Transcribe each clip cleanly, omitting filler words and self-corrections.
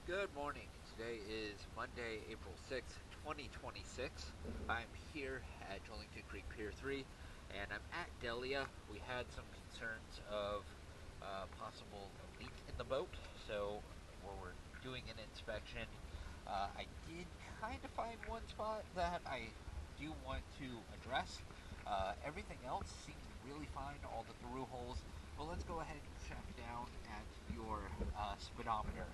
Good morning. Today is Monday, April 6th, 2026. I'm here at Jollington Creek Pier 3, and I'm at Delia. We had some concerns of possible leak in the boat, so we're doing an inspection. I did kind of find one spot that I do want to address. Everything else seems really fine, all the through holes. But let's go ahead and check down at your speedometer.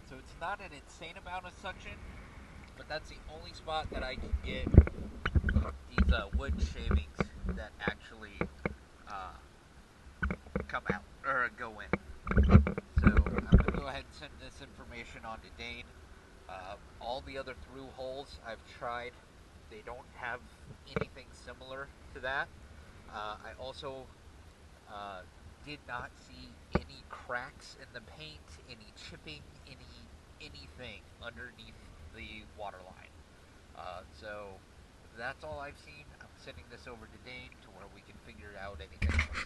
So it's not an insane amount of suction, but that's the only spot that I can get these wood shavings that actually uh, come out or go in. So I'm going to go ahead and send this information on to Dane. All the other through holes I've tried, they don't have anything similar to that. I also did not see any cracks in the paint, any chipping, anything underneath the water line. So that's all I've seen. I'm sending this over to Dane to where we can figure out anything else.